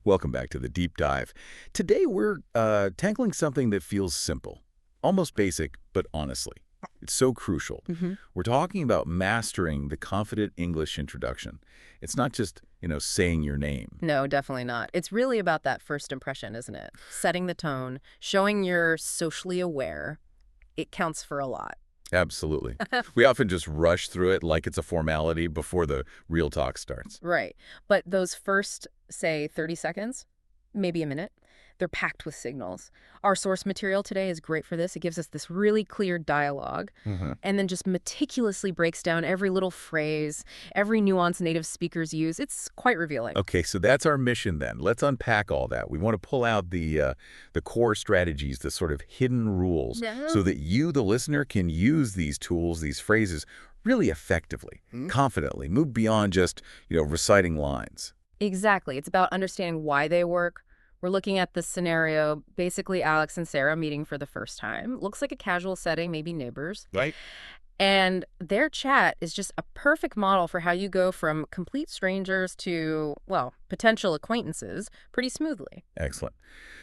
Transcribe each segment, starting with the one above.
Welcome back to the Deep Dive. Today we're tackling something that feels simple, almost basic, but honestly, it's so crucial. We're talking about mastering the confident English introduction. It's not just, saying your name. No, definitely not. It's really about that first impression, isn't it? Setting the tone, showing you're socially aware. It counts for a lot. Absolutely. We often just rush through it like it's a formality before the real talk starts. Right. But those first, say, 30 seconds, maybe a minute, they're packed with signals. Our source material today is great for this. It gives us this really clear dialogue and then just meticulously breaks down every little phrase, every nuance native speakers use. It's quite revealing. Okay, so that's our mission then. Let's unpack all that. We want to pull out the core strategies, the sort of hidden rules, so that you, the listener, can use these tools, these phrases, really effectively, confidently, move beyond just, reciting lines. Exactly. It's about understanding why they work. We're looking at this scenario, basically Alex and Sarah meeting for the first time. Looks like a casual setting, maybe neighbors. Right. And their chat is just a perfect model for how you go from complete strangers to, well, potential acquaintances pretty smoothly. Excellent.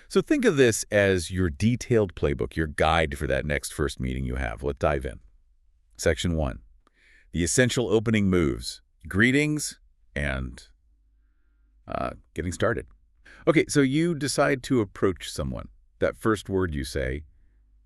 So think of this as your detailed playbook, your guide for that next first meeting you have. Let's dive in. Section 1, the essential opening moves, greetings, and getting started. Okay, so you decide to approach someone. That first word you say,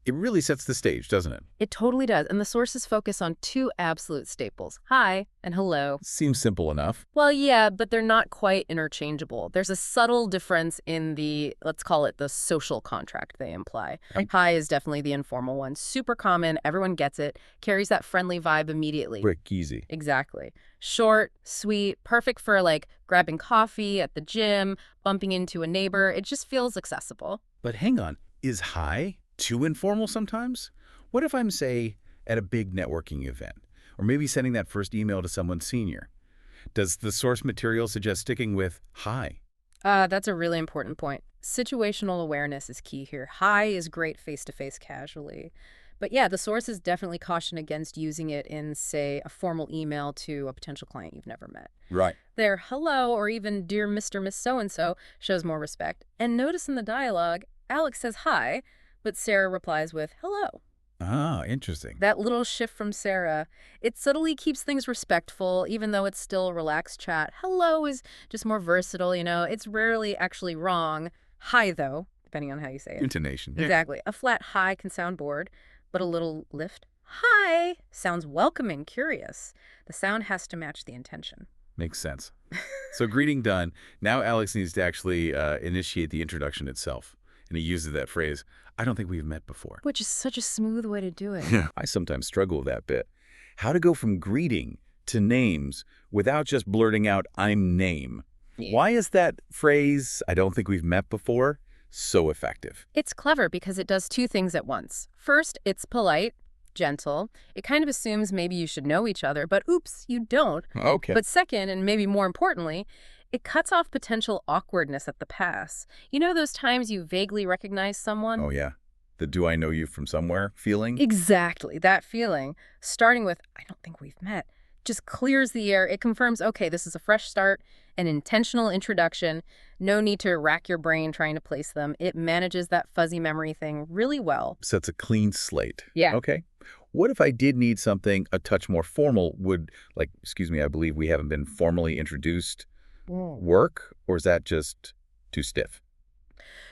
it really sets the stage, doesn't it? It totally does. And the sources focus on two absolute staples, hi and hello. Seems simple enough. Well, yeah, but they're not quite interchangeable. There's a subtle difference in the, let's call it the social contract they imply. Right. Hi is definitely the informal one. Super common, everyone gets it, carries that friendly vibe immediately. Quick, easy. Exactly. Short, sweet, perfect for like grabbing coffee at the gym, bumping into a neighbor. It just feels accessible. But hang on, is hi too informal sometimes? What if I'm, say, at a big networking event, or maybe sending that first email to someone senior? Does the source material suggest sticking with hi? That's a really important point. Situational awareness is key here. Hi is great face-to-face casually. But yeah, the sources definitely caution against using it in, say, a formal email to a potential client you've never met. Right. Their hello or even dear Mr. Miss So-and-so shows more respect. And notice in the dialogue, Alex says hi, but Sarah replies with hello. Ah, interesting. That little shift from Sarah, it subtly keeps things respectful, even though it's still a relaxed chat. Hello is just more versatile, It's rarely actually wrong. Hi, though, depending on how you say it. Intonation. Yeah. Exactly. A flat hi can sound bored, but a little lift, hi, sounds welcoming, curious. The sound has to match the intention. Makes sense. So greeting done. Now Alex needs to actually initiate the introduction itself. And he uses that phrase, I don't think we've met before. Which is such a smooth way to do it. Yeah. I sometimes struggle with that bit. How to go from greeting to names without just blurting out, I'm name. Yeah. Why is that phrase, I don't think we've met before, so effective? It's clever because it does two things at once. First, it's polite, gentle. It kind of assumes maybe you should know each other, but oops, you don't. Okay. But second, and maybe more importantly, it cuts off potential awkwardness at the pass. You know those times you vaguely recognize someone? Oh, yeah. The do I know you from somewhere feeling? Exactly, that feeling. Starting with, I don't think we've met, just clears the air. It confirms, okay, this is a fresh start, an intentional introduction. No need to rack your brain trying to place them. It manages that fuzzy memory thing really well. Sets a clean slate. Yeah. Okay. What if I did need something a touch more formal? Would, like, excuse me, I believe we haven't been formally introduced, work? Or is that just too stiff?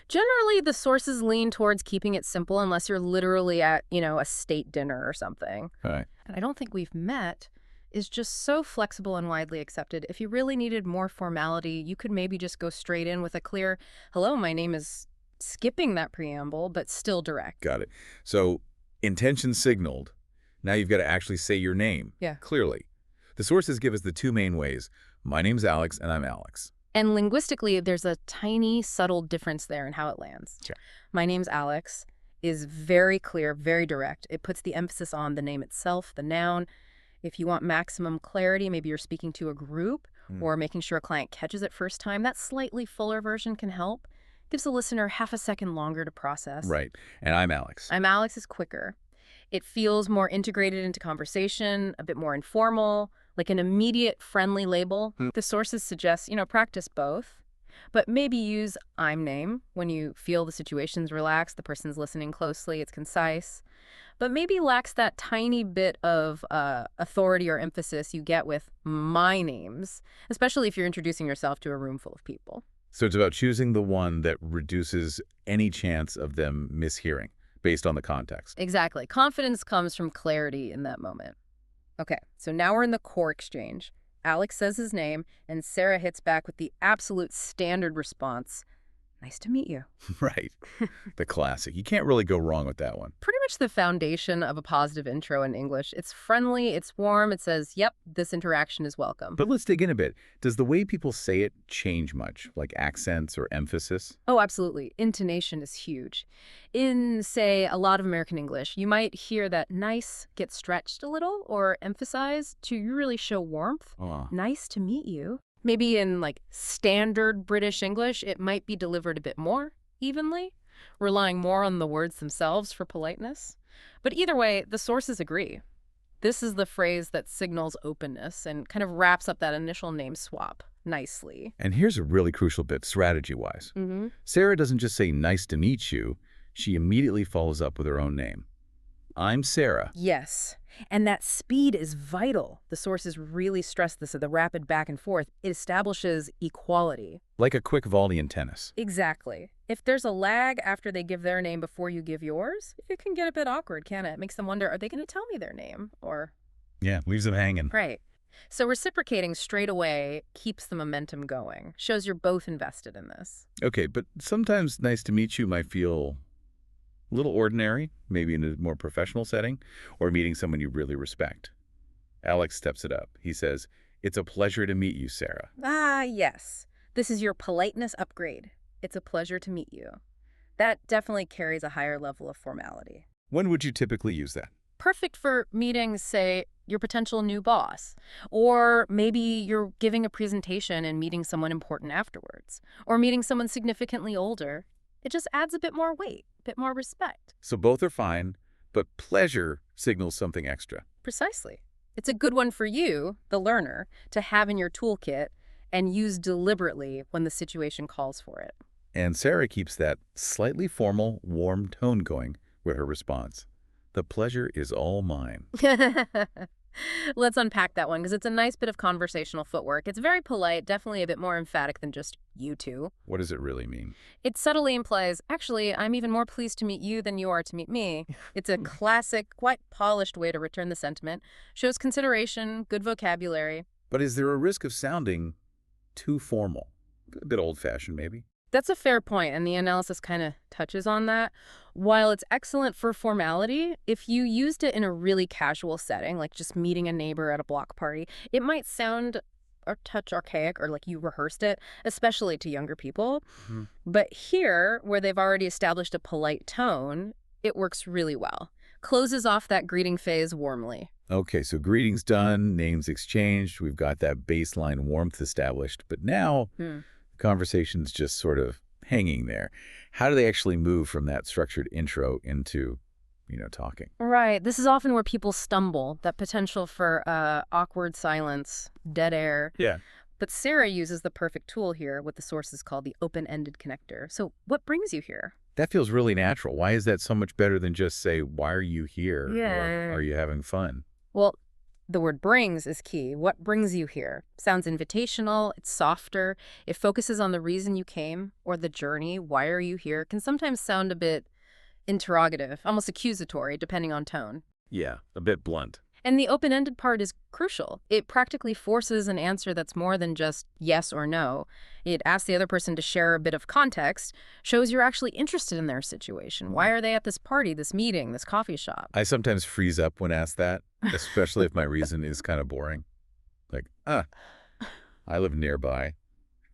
Generally, the sources lean towards keeping it simple unless you're literally at, a state dinner or something. All right. And I don't think we've met is just so flexible and widely accepted. If you really needed more formality, you could maybe just go straight in with a clear, hello, my name is, skipping that preamble, but still direct. Got it. So intention signaled. Now you've got to actually say your name. Yeah. Clearly. The sources give us the two main ways. My name's Alex, and I'm Alex. And linguistically, there's a tiny, subtle difference there in how it lands. Sure. My name's Alex is very clear, very direct. It puts the emphasis on the name itself, the noun. If you want maximum clarity, maybe you're speaking to a group or making sure a client catches it first time, that slightly fuller version can help. Gives the listener half a second longer to process. Right. And I'm Alex. I'm Alex is quicker. It feels more integrated into conversation, a bit more informal, like an immediate friendly label. The sources suggest, practice both. But maybe use I'm name when you feel the situation's relaxed, the person's listening closely, it's concise. But maybe lacks that tiny bit of authority or emphasis you get with my names, especially if you're introducing yourself to a room full of people. So it's about choosing the one that reduces any chance of them mishearing based on the context. Exactly. Confidence comes from clarity in that moment. Okay, so now we're in the core exchange. Alex says his name, and Sarah hits back with the absolute standard response, nice to meet you. Right. The classic. You can't really go wrong with that one. Pretty much the foundation of a positive intro in English. It's friendly, it's warm, it says, yep, this interaction is welcome. But let's dig in a bit. Does the way people say it change much, like accents or emphasis? Oh, absolutely. Intonation is huge. In, say, a lot of American English, you might hear that nice get stretched a little or emphasized to really show warmth. Oh. Nice to meet you. Maybe in, like, standard British English, it might be delivered a bit more evenly, relying more on the words themselves for politeness. But either way, the sources agree. This is the phrase that signals openness and kind of wraps up that initial name swap nicely. And here's a really crucial bit, strategy-wise. Sarah doesn't just say, nice to meet you. She immediately follows up with her own name. I'm Sarah. Yes. And that speed is vital. The sources really stress this, the rapid back and forth. It establishes equality. Like a quick volley in tennis. Exactly. If there's a lag after they give their name before you give yours, it can get a bit awkward, can't it? It makes them wonder, are they going to tell me their name? Or... Yeah, leaves them hanging. Right. So reciprocating straight away keeps the momentum going. Shows you're both invested in this. Okay, but sometimes nice to meet you might feel a little ordinary, maybe in a more professional setting, or meeting someone you really respect. Alex steps it up. He says, it's a pleasure to meet you, Sarah. Ah, yes. This is your politeness upgrade. It's a pleasure to meet you. That definitely carries a higher level of formality. When would you typically use that? Perfect for meeting, say, your potential new boss. Or maybe you're giving a presentation and meeting someone important afterwards. Or meeting someone significantly older. It just adds a bit more weight, a bit more respect. So both are fine, but pleasure signals something extra. Precisely. It's a good one for you, the learner, to have in your toolkit and use deliberately when the situation calls for it. And Sarah keeps that slightly formal, warm tone going with her response. The pleasure is all mine. Let's unpack that one, because it's a nice bit of conversational footwork. It's very polite, definitely a bit more emphatic than just you two. What does it really mean? It subtly implies, actually, I'm even more pleased to meet you than you are to meet me. It's a classic, quite polished way to return the sentiment. Shows consideration, good vocabulary. But is there a risk of sounding too formal? A bit old-fashioned, maybe? That's a fair point, and the analysis kind of touches on that. While it's excellent for formality, if you used it in a really casual setting, like just meeting a neighbor at a block party, it might sound a touch archaic or like you rehearsed it, especially to younger people. But here, where they've already established a polite tone, it works really well. Closes off that greeting phase warmly. Okay, so greetings done, names exchanged, we've got that baseline warmth established, but now the conversation's just sort of hanging there. How do they actually move from that structured intro into, talking? Right. This is often where people stumble, that potential for awkward silence, dead air. Yeah. But Sarah uses the perfect tool here, what the sources call the open-ended connector. So what brings you here? That feels really natural. Why is that so much better than just say, why are you here? Yeah. Or are you having fun? Well, the word brings is key. What brings you here? Sounds invitational, it's softer, it focuses on the reason you came or the journey. Why are you here? Can sometimes sound a bit interrogative, almost accusatory, depending on tone. Yeah, a bit blunt. And the open-ended part is crucial. It practically forces an answer that's more than just yes or no. It asks the other person to share a bit of context, shows you're actually interested in their situation. Why are they at this party, this meeting, this coffee shop? I sometimes freeze up when asked that, especially if my reason is kind of boring. Like, I live nearby.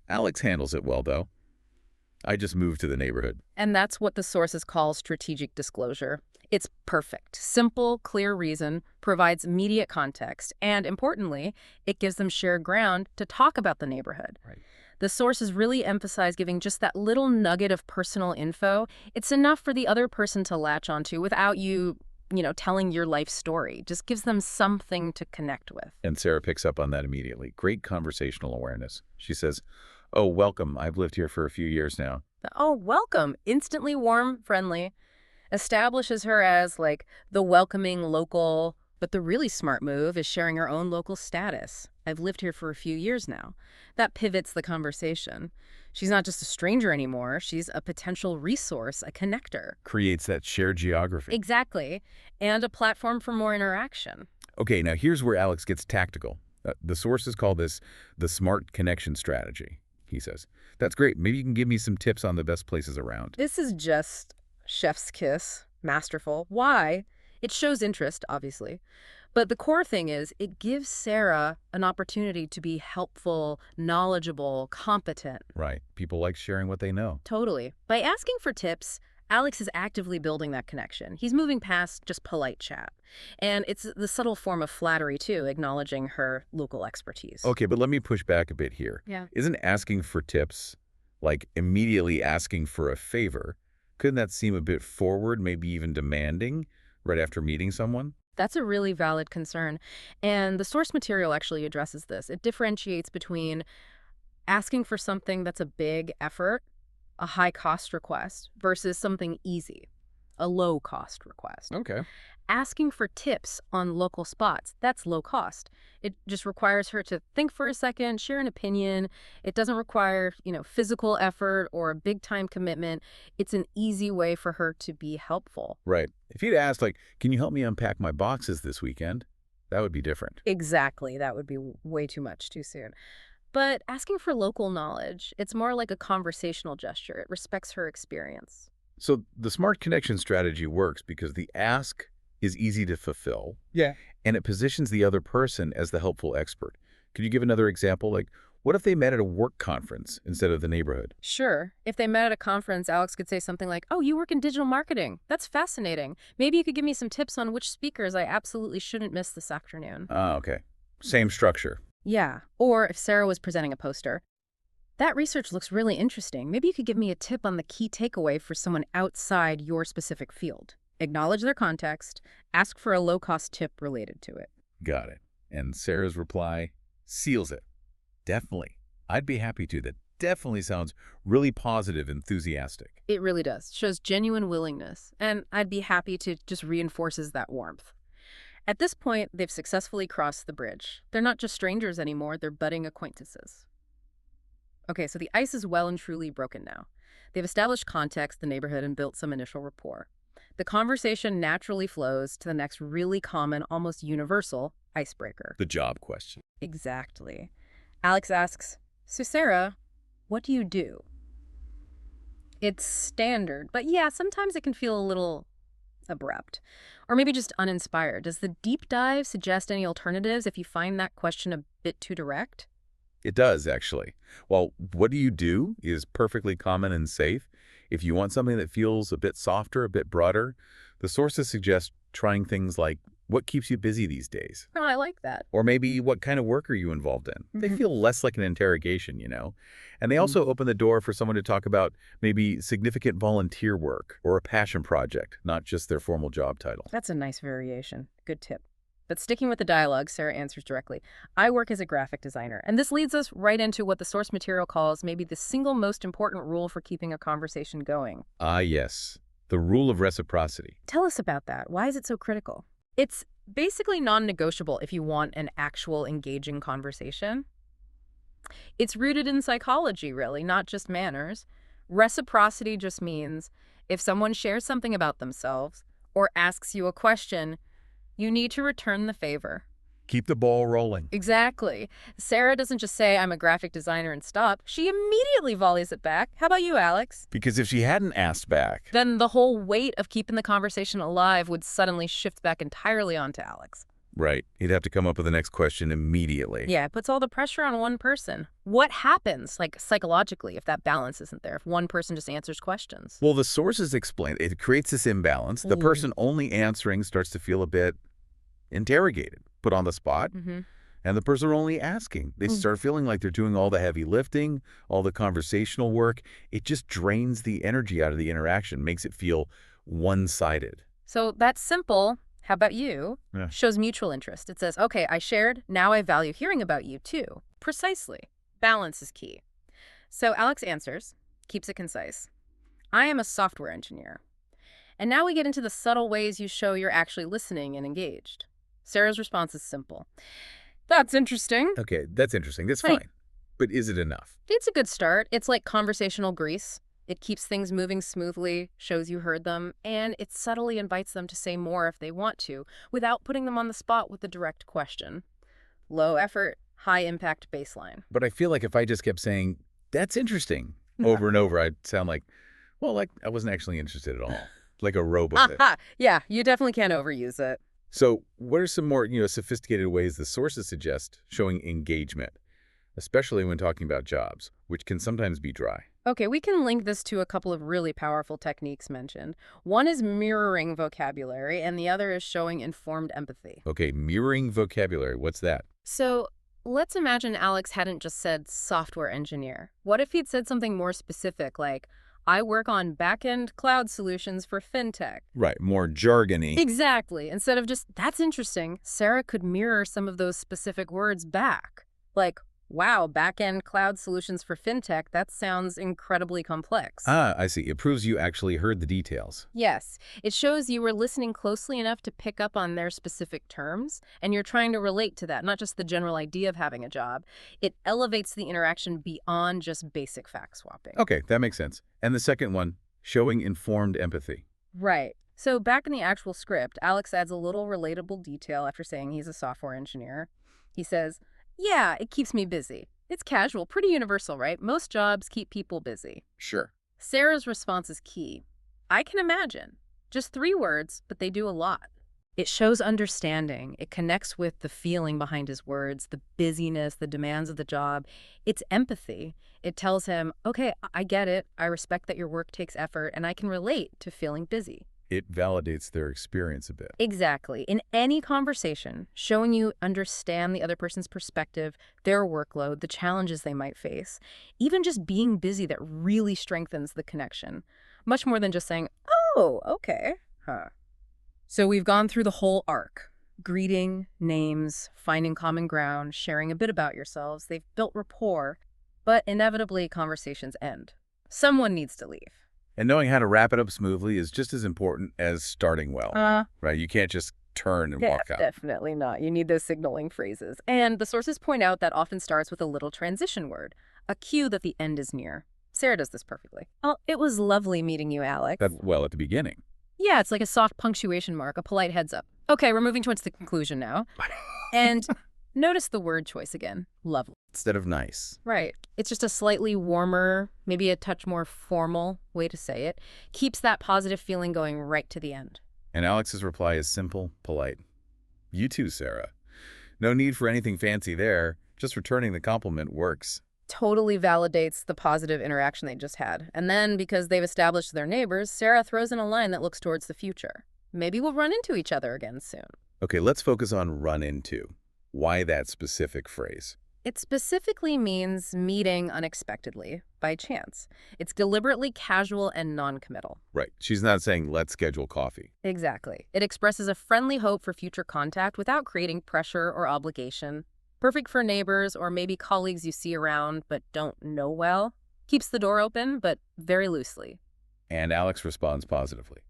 Alex handles it well, though. I just moved to the neighborhood. And that's what the sources call strategic disclosure. It's perfect. Simple, clear reason, provides immediate context, and importantly, it gives them shared ground to talk about the neighborhood. Right. The sources really emphasize giving just that little nugget of personal info. It's enough for the other person to latch onto without you, telling your life story. Just gives them something to connect with. And Sarah picks up on that immediately. Great conversational awareness. She says, Oh, welcome. I've lived here for a few years now. Oh, welcome. Instantly warm, friendly. Establishes her as, like, the welcoming local. But the really smart move is sharing her own local status. I've lived here for a few years now. That pivots the conversation. She's not just a stranger anymore. She's a potential resource, a connector. Creates that shared geography. Exactly. And a platform for more interaction. Okay, now here's where Alex gets tactical. The sources call this the smart connection strategy, he says. That's great. Maybe you can give me some tips on the best places around. This is just chef's kiss. Masterful. Why? It shows interest, obviously. But the core thing is it gives Sarah an opportunity to be helpful, knowledgeable, competent. Right. People like sharing what they know. Totally. By asking for tips, Alex is actively building that connection. He's moving past just polite chat. And it's the subtle form of flattery, too, acknowledging her local expertise. Okay, but let me push back a bit here. Yeah. Isn't asking for tips, like immediately asking for a favor, couldn't that seem a bit forward, maybe even demanding, right after meeting someone? That's a really valid concern. And the source material actually addresses this. It differentiates between asking for something that's a big effort, a high-cost request, versus something easy, a low-cost request. Okay. Asking for tips on local spots, that's low cost. It just requires her to think for a second, share an opinion. It doesn't require, physical effort or a big time commitment. It's an easy way for her to be helpful. Right. If you'd asked, like, can you help me unpack my boxes this weekend? That would be different. Exactly. That would be way too much too soon. But asking for local knowledge, it's more like a conversational gesture. It respects her experience. So the smart connection strategy works because the ask is easy to fulfill. Yeah. And it positions the other person as the helpful expert. Could you give another example? Like, what if they met at a work conference instead of the neighborhood? Sure. If they met at a conference, Alex could say something like, "Oh, you work in digital marketing. That's fascinating. Maybe you could give me some tips on which speakers I absolutely shouldn't miss this afternoon." Ah, okay. Same structure. Yeah. Or if Sarah was presenting a poster, "That research looks really interesting. Maybe you could give me a tip on the key takeaway for someone outside your specific field." Acknowledge their context, ask for a low-cost tip related to it. Got it. And Sarah's reply seals it. Definitely. I'd be happy to. That definitely sounds really positive, enthusiastic. It really does. Shows genuine willingness. And I'd be happy to just reinforces that warmth. At this point, they've successfully crossed the bridge. They're not just strangers anymore, they're budding acquaintances. Okay, so the ice is well and truly broken now. They've established context, the neighborhood, and built some initial rapport. The conversation naturally flows to the next really common, almost universal icebreaker. The job question. Exactly. Alex asks, "So Sarah, what do you do?" It's standard, but yeah, sometimes it can feel a little abrupt. Or maybe just uninspired. Does the deep dive suggest any alternatives if you find that question a bit too direct? It does, actually. Well, what do you do is perfectly common and safe. If you want something that feels a bit softer, a bit broader, the sources suggest trying things like, what keeps you busy these days? Oh, I like that. Or maybe, what kind of work are you involved in? They feel less like an interrogation, And they also open the door for someone to talk about maybe significant volunteer work or a passion project, not just their formal job title. That's a nice variation. Good tip. But sticking with the dialogue, Sarah answers directly. "I work as a graphic designer." And this leads us right into what the source material calls maybe the single most important rule for keeping a conversation going. Ah, yes. The rule of reciprocity. Tell us about that. Why is it so critical? It's basically non-negotiable if you want an actual engaging conversation. It's rooted in psychology, really, not just manners. Reciprocity just means if someone shares something about themselves or asks you a question, you need to return the favor. Keep the ball rolling. Exactly. Sarah doesn't just say, "I'm a graphic designer," and stop. She immediately volleys it back. How about you, Alex? Because if she hadn't asked back, Then the whole weight of keeping the conversation alive would suddenly shift back entirely onto Alex. right, he'd have to come up with the next question immediately. Yeah, it puts all the pressure on one person. What happens, like psychologically, if that balance isn't there, if one person just answers questions? Well, the sources explain it creates this imbalance. The person only answering starts to feel a bit interrogated, put on the spot. And the person only asking, they start feeling like they're doing all the heavy lifting, all the conversational work. It just drains the energy out of the interaction, makes it feel one-sided. So that's simple. How about you? Yeah. Shows mutual interest. It says, "Okay, I shared. Now I value hearing about you, too." Precisely. Balance is key. So Alex answers, keeps it concise. I am a software engineer. And now we get into the subtle ways you show you're actually listening and engaged. Sarah's response is simple. That's interesting. Okay, that's interesting. That's Honey, fine. But is it enough? it's a good start. It's like conversational grease. It keeps things moving smoothly, shows you heard them, and it subtly invites them to say more if they want to, without putting them on the spot with a direct question. Low effort, high impact baseline. But I feel like if I just kept saying, that's interesting, over and over, I'd sound like, well, like I wasn't actually interested at all. Like a robot. Aha! Yeah, you definitely can't overuse it. So what are some more, sophisticated ways the sources suggest showing engagement, especially when talking about jobs, which can sometimes be dry? Okay, we can link this to a couple of really powerful techniques mentioned. One is mirroring vocabulary, and the other is showing informed empathy. Okay, mirroring vocabulary. What's that? So let's imagine Alex hadn't just said software engineer. What if he'd said something more specific, like, I work on back-end cloud solutions for fintech? Right, more jargony. Exactly. Instead of just, that's interesting, Sarah could mirror some of those specific words back. Like, wow, back-end cloud solutions for fintech, that sounds incredibly complex. Ah, I see. It proves you actually heard the details. Yes, it shows you were listening closely enough to pick up on their specific terms, and you're trying to relate to that, not just the general idea of having a job. It elevates the interaction beyond just basic fact swapping. Okay, that makes sense. And the second one, showing informed empathy. Right. So back in the actual script, Alex adds a little relatable detail after saying he's a software engineer. He says, yeah, it keeps me busy. It's casual, pretty universal, right? Most jobs keep people busy. Sure. Sarah's response is key. I can imagine. Just 3 words, but they do a lot. It shows understanding. It connects with the feeling behind his words, the busyness, the demands of the job. It's empathy. It tells him, okay, I get it. I respect that your work takes effort, and I can relate to feeling busy. It validates their experience a bit. Exactly. In any conversation, showing you understand the other person's perspective, their workload, the challenges they might face, even just being busy, that really strengthens the connection. Much more than just saying, oh, okay, huh. So we've gone through the whole arc. Greeting, names, finding common ground, sharing a bit about yourselves. They've built rapport, but inevitably conversations end. Someone needs to leave. And knowing how to wrap it up smoothly is just as important as starting well, right? You can't just turn and walk out. Definitely not. You need those signaling phrases. And the sources point out that often starts with a little transition word, a cue that the end is near. Sarah does this perfectly. Oh, it was lovely meeting you, Alex. Well, at the beginning. Yeah, it's like a soft punctuation mark, a polite heads up. Okay, we're moving towards the conclusion now. And notice the word choice again. Lovely. Instead of nice. Right. It's just a slightly warmer, maybe a touch more formal way to say it. Keeps that positive feeling going right to the end. And Alex's reply is simple, polite. You too, Sarah. No need for anything fancy there. Just returning the compliment works. Totally validates the positive interaction they just had. And then, because they've established their neighbors, Sarah throws in a line that looks towards the future. Maybe we'll run into each other again soon. Okay, let's focus on run into. Why that specific phrase? It specifically means meeting unexpectedly, by chance. It's deliberately casual and non-committal. Right. She's not saying, let's schedule coffee. Exactly. It expresses a friendly hope for future contact without creating pressure or obligation. Perfect for neighbors or maybe colleagues you see around but don't know well. Keeps the door open, but very loosely. And Alex responds positively.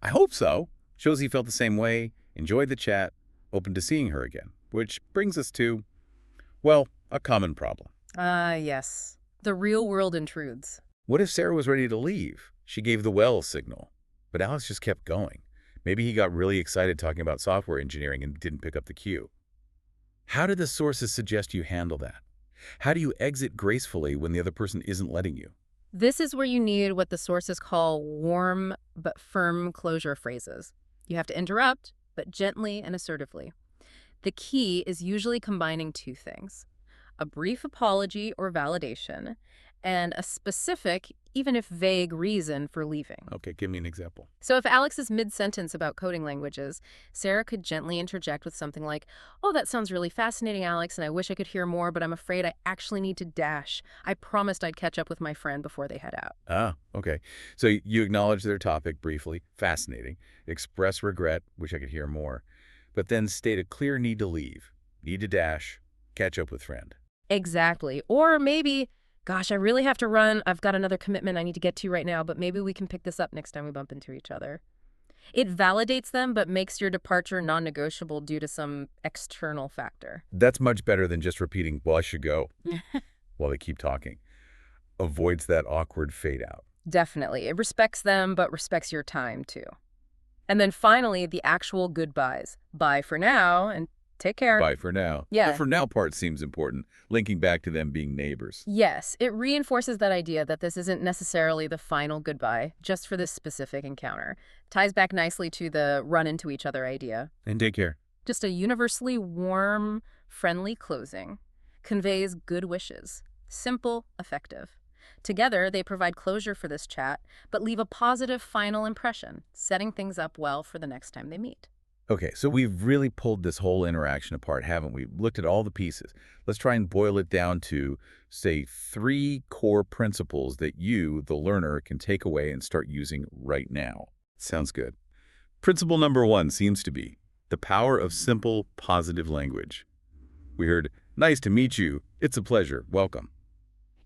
I hope so. Shows he felt the same way, enjoyed the chat, open to seeing her again. Which brings us to, well, a common problem. Yes. The real world intrudes. What if Sarah was ready to leave? She gave the well signal, but Alex just kept going. Maybe he got really excited talking about software engineering and didn't pick up the cue. How do the sources suggest you handle that? How do you exit gracefully when the other person isn't letting you? This is where you need what the sources call warm but firm closure phrases. You have to interrupt, but gently and assertively. The key is usually combining 2 things: a brief apology or validation, and a specific, even if vague, reason for leaving. Okay, give me an example. So if Alex is mid-sentence about coding languages, Sarah could gently interject with something like, oh, that sounds really fascinating, Alex, and I wish I could hear more, but I'm afraid I actually need to dash. I promised I'd catch up with my friend before they head out. Ah, okay. So you acknowledge their topic briefly, fascinating, express regret, wish I could hear more, but then state a clear need to leave, need to dash, catch up with friend. Exactly. Or maybe Gosh, I really have to run. I've got another commitment I need to get to right now, but maybe we can pick this up next time we bump into each other. It validates them, but makes your departure non-negotiable due to some external factor. That's much better than just repeating, well, I should go, while they keep talking. Avoids that awkward fade out. Definitely. It respects them, but respects your time, too. And then finally, the actual goodbyes. Bye for now, and take care. Bye for now. Yeah. The for now part seems important, linking back to them being neighbors. Yes, it reinforces that idea that this isn't necessarily the final goodbye, just for this specific encounter. Ties back nicely to the run into each other idea. And take care. Just a universally warm, friendly closing. Conveys good wishes. Simple, effective. Together, they provide closure for this chat, but leave a positive final impression, setting things up well for the next time they meet. Okay, so we've really pulled this whole interaction apart, haven't we? Looked at all the pieces. Let's try and boil it down to, say, 3 core principles that you, the learner, can take away and start using right now. Sounds good. Principle number 1 seems to be the power of simple, positive language. We heard, nice to meet you. It's a pleasure. Welcome.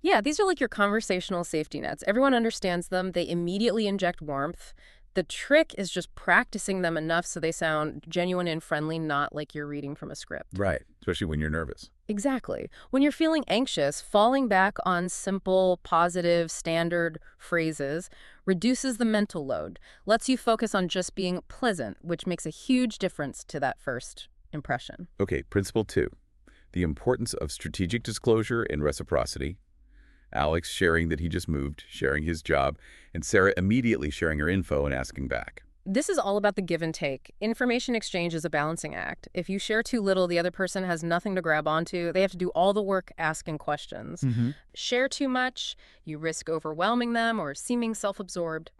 Yeah, these are like your conversational safety nets. Everyone understands them. They immediately inject warmth. The trick is just practicing them enough so they sound genuine and friendly, not like you're reading from a script. Right, especially when you're nervous. Exactly. When you're feeling anxious, falling back on simple, positive, standard phrases reduces the mental load, lets you focus on just being pleasant, which makes a huge difference to that first impression. Okay, principle 2, the importance of strategic disclosure and reciprocity. Alex sharing that he just moved, sharing his job, and Sarah immediately sharing her info and asking back. This is all about the give and take. Information exchange is a balancing act. If you share too little, the other person has nothing to grab onto. They have to do all the work asking questions. Share too much, you risk overwhelming them or seeming self-absorbed.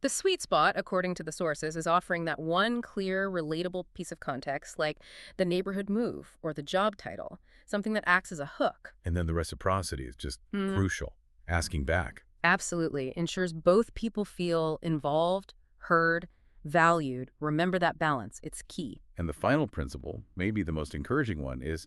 The sweet spot, according to the sources, is offering that one clear, relatable piece of context, like the neighborhood move or the job title, something that acts as a hook. And then the reciprocity is just crucial. Asking back. Absolutely. Ensures both people feel involved, heard, valued. Remember that balance. It's key. And the final principle, maybe the most encouraging one, is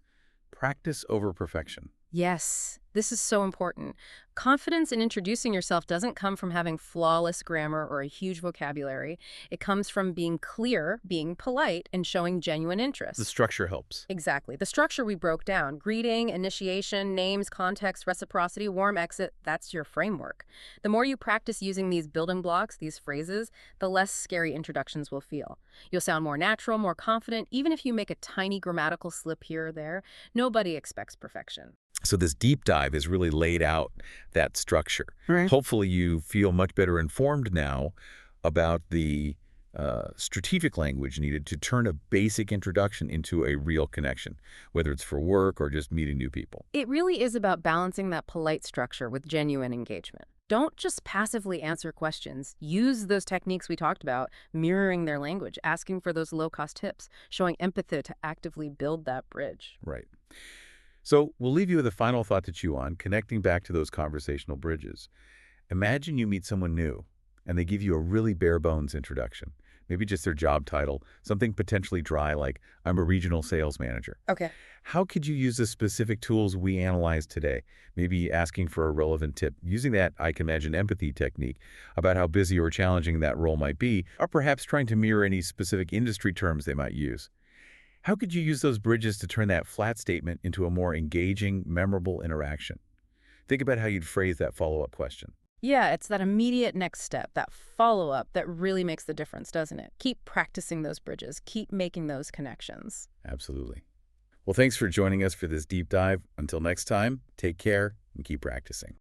practice over perfection. Yes, this is so important. Confidence in introducing yourself doesn't come from having flawless grammar or a huge vocabulary. It comes from being clear, being polite, and showing genuine interest. The structure helps. Exactly. The structure we broke down, greeting, initiation, names, context, reciprocity, warm exit, that's your framework. The more you practice using these building blocks, these phrases, the less scary introductions will feel. You'll sound more natural, more confident, even if you make a tiny grammatical slip here or there. Nobody expects perfection. So this deep dive has really laid out that structure. Right. Hopefully you feel much better informed now about the strategic language needed to turn a basic introduction into a real connection, whether it's for work or just meeting new people. It really is about balancing that polite structure with genuine engagement. Don't just passively answer questions. Use those techniques we talked about, mirroring their language, asking for those low-cost tips, showing empathy to actively build that bridge. Right. So we'll leave you with a final thought to chew on, connecting back to those conversational bridges. Imagine you meet someone new, and they give you a really bare-bones introduction. Maybe just their job title, something potentially dry like, I'm a regional sales manager. Okay. How could you use the specific tools we analyzed today? Maybe asking for a relevant tip, using that, I can imagine, empathy technique about how busy or challenging that role might be, or perhaps trying to mirror any specific industry terms they might use. How could you use those bridges to turn that flat statement into a more engaging, memorable interaction? Think about how you'd phrase that follow-up question. Yeah, it's that immediate next step, that follow-up that really makes the difference, doesn't it? Keep practicing those bridges. Keep making those connections. Absolutely. Well, thanks for joining us for this deep dive. Until next time, take care and keep practicing.